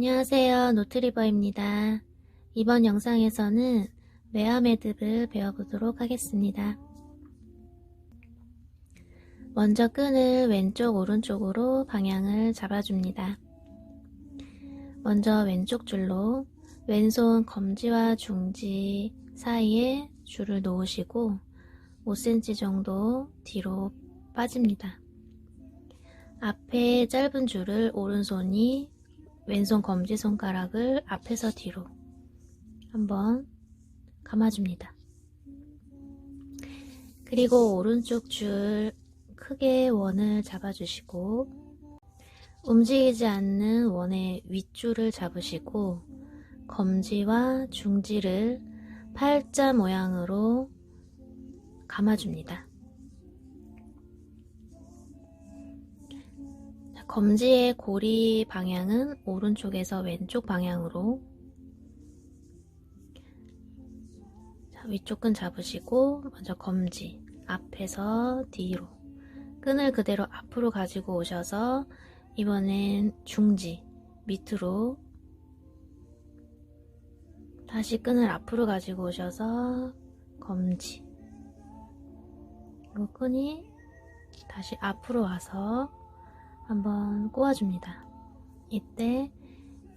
안녕하세요. 노트리버입니다. 이번 영상에서는 웨어 매듭을 배워보도록 하겠습니다. 먼저 끈을 왼쪽 오른쪽으로 방향을 잡아줍니다. 먼저 왼쪽 줄로 왼손 검지와 중지 사이에 줄을 놓으시고 5cm 정도 뒤로 빠집니다. 앞에 짧은 줄을 오른손이 왼손 검지손가락을 앞에서 뒤로 한번 감아줍니다. 그리고 오른쪽 줄 크게 원을 잡아주시고 움직이지 않는 원의 윗줄을 잡으시고 검지와 중지를 팔자 모양으로 감아줍니다. 검지의 고리 방향은 오른쪽에서 왼쪽 방향으로. 위쪽 끈 잡으시고 먼저 검지 앞에서 뒤로 끈을 그대로 앞으로 가지고 오셔서 이번엔 중지 밑으로 다시 끈을 앞으로 가지고 오셔서 검지, 이 끈이 다시 앞으로 와서 한번 꼬아줍니다. 이때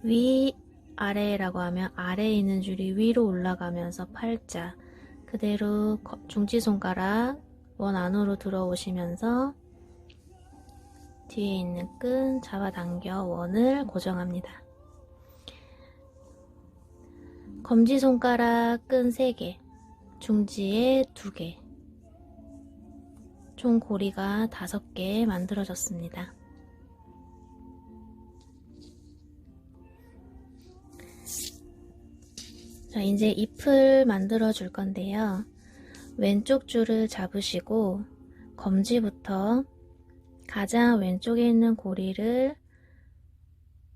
위 아래라고 하면 아래에 있는 줄이 위로 올라가면서 팔자 그대로 중지손가락 원 안으로 들어오시면서 뒤에 있는 끈 잡아당겨 원을 고정합니다. 검지손가락 끈 3개, 중지에 2개, 총 고리가 5개 만들어졌습니다. 자, 이제 잎을 만들어 줄 건데요. 왼쪽 줄을 잡으시고 검지부터 가장 왼쪽에 있는 고리를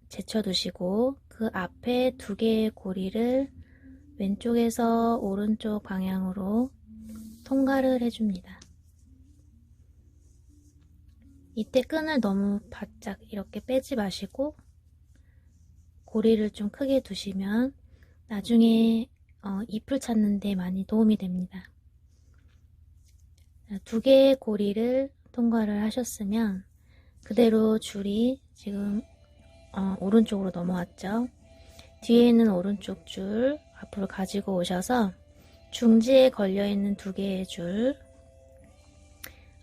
제쳐두시고 그 앞에 2개의 고리를 왼쪽에서 오른쪽 방향으로 통과를 해줍니다. 이때 끈을 너무 바짝 이렇게 빼지 마시고 고리를 좀 크게 두시면 나중에 잎을 찾는 데 많이 도움이 됩니다. 2개의 고리를 통과를 하셨으면 그대로 줄이 지금 오른쪽으로 넘어왔죠. 뒤에 있는 오른쪽 줄 앞으로 가지고 오셔서 중지에 걸려있는 2개의 줄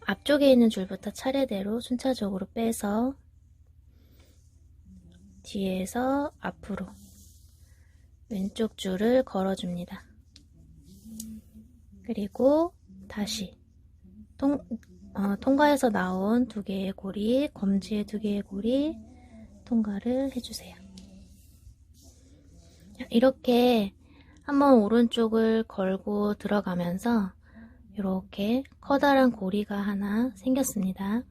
앞쪽에 있는 줄부터 차례대로 순차적으로 빼서 뒤에서 앞으로 왼쪽 줄을 걸어줍니다. 그리고 다시 통과해서 나온 2개의 고리, 검지에 2개의 고리 통과를 해주세요. 이렇게 한번 오른쪽을 걸고 들어가면서 이렇게 커다란 고리가 하나 생겼습니다.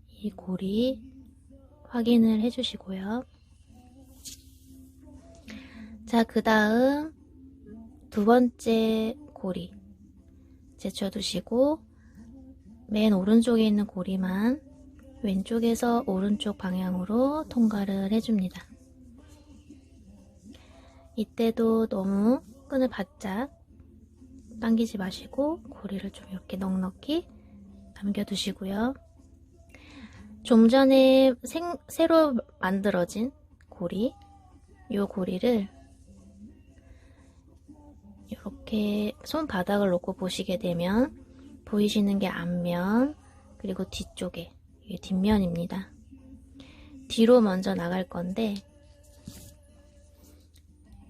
이 고리 확인을 해주시고요. 자, 그 다음 2번째 고리 제쳐두시고 맨 오른쪽에 있는 고리만 왼쪽에서 오른쪽 방향으로 통과를 해줍니다. 이때도 너무 끈을 바짝 당기지 마시고 고리를 좀 이렇게 넉넉히 남겨두시고요. 좀 전에 새로 만들어진 고리, 이 고리를 이렇게 손바닥을 놓고 보시게 되면 보이시는 게 앞면 그리고 뒤쪽에 이게 뒷면입니다. 뒤로 먼저 나갈 건데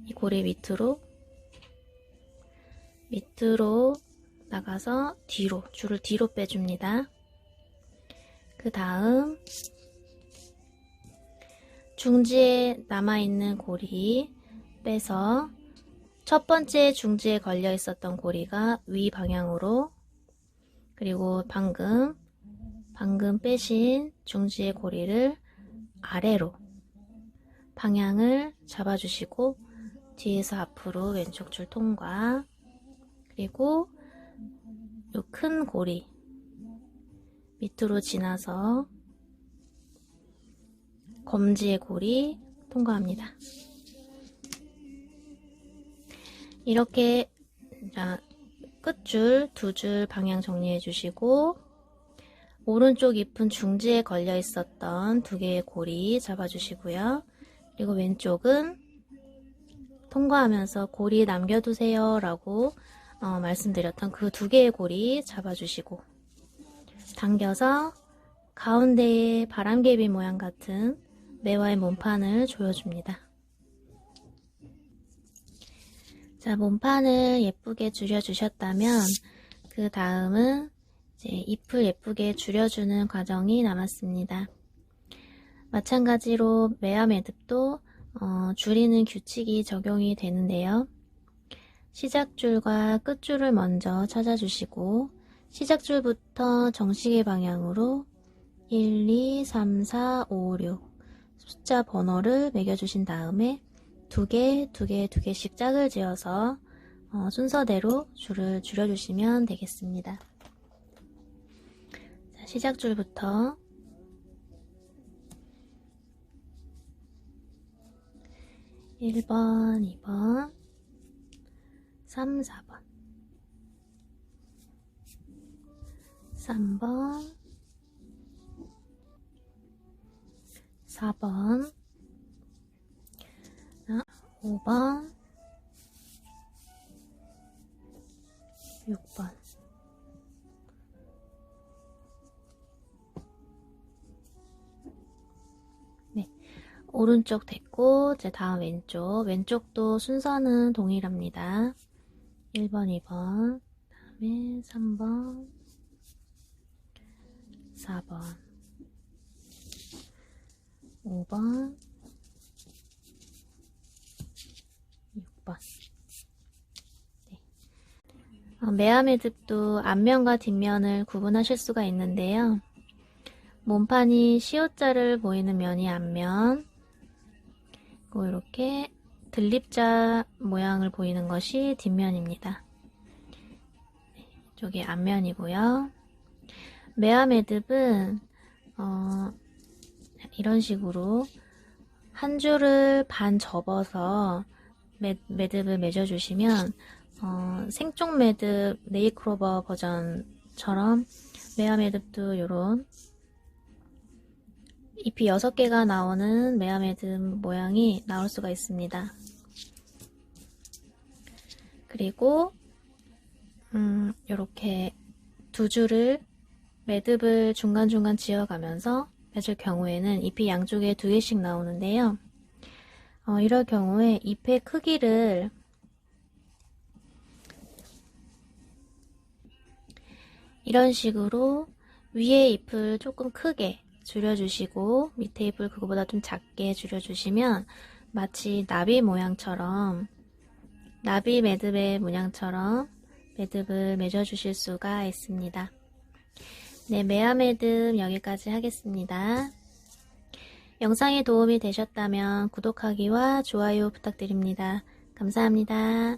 이 고리 밑으로 나가서 뒤로 줄을 뒤로 빼줍니다. 그 다음 중지에 남아있는 고리 빼서 첫 번째 중지에 걸려 있었던 고리가 위 방향으로, 그리고 방금 빼신 중지의 고리를 아래로 방향을 잡아주시고 뒤에서 앞으로 왼쪽 줄 통과, 그리고 이 큰 고리 밑으로 지나서 검지의 고리 통과합니다. 이렇게 끝줄 2줄 방향 정리해 주시고 오른쪽 잎은 중지에 걸려 있었던 2개의 고리 잡아 주시고요. 그리고 왼쪽은 통과하면서 고리 남겨두세요 라고 말씀드렸던 그 2개의 고리 잡아 주시고 당겨서 가운데에 바람개비 모양 같은 매화의 몸판을 조여줍니다. 자, 몸판을 예쁘게 줄여주셨다면 그 다음은 이제 잎을 예쁘게 줄여주는 과정이 남았습니다. 마찬가지로 매화 매듭도 줄이는 규칙이 적용이 되는데요. 시작줄과 끝줄을 먼저 찾아주시고 시작줄부터 정시계 방향으로 1, 2, 3, 4, 5, 6 숫자 번호를 매겨주신 다음에 2개씩 짝을 지어서 순서대로 줄을 줄여주시면 되겠습니다. 자, 시작줄부터 1번, 2번, 3, 4번, 3번, 4번, 5번, 6번. 네, 오른쪽 됐고 이제 다음 왼쪽도 순서는 동일합니다. 1번, 2번, 다음에 3번, 4번, 5번, 6번. 네. 매화 매듭도 앞면과 뒷면을 구분하실 수가 있는데요. 몸판이 시옷자를 보이는 면이 앞면, 그리고 이렇게 들립자 모양을 보이는 것이 뒷면입니다. 네, 이쪽이 앞면이고요. 매화 매듭은 이런 식으로 한 줄을 반 접어서 매듭을 맺어주시면 생쪽 매듭 네일크로버 버전처럼 매화 매듭도 이런 잎이 6개가 나오는 매화 매듭 모양이 나올 수가 있습니다. 그리고 이렇게 2줄을 매듭을 중간중간 지어가면서 맺을 경우에는 잎이 양쪽에 2개씩 나오는데요. 이럴 경우에 잎의 크기를 이런 식으로 위에 잎을 조금 크게 줄여주시고 밑에 잎을 그거보다 좀 작게 줄여주시면 마치 나비 모양처럼 나비 매듭의 모양처럼 매듭을 맺어주실 수가 있습니다. 네, 매화 매듭 여기까지 하겠습니다. 영상이 도움이 되셨다면 구독하기와 좋아요 부탁드립니다. 감사합니다.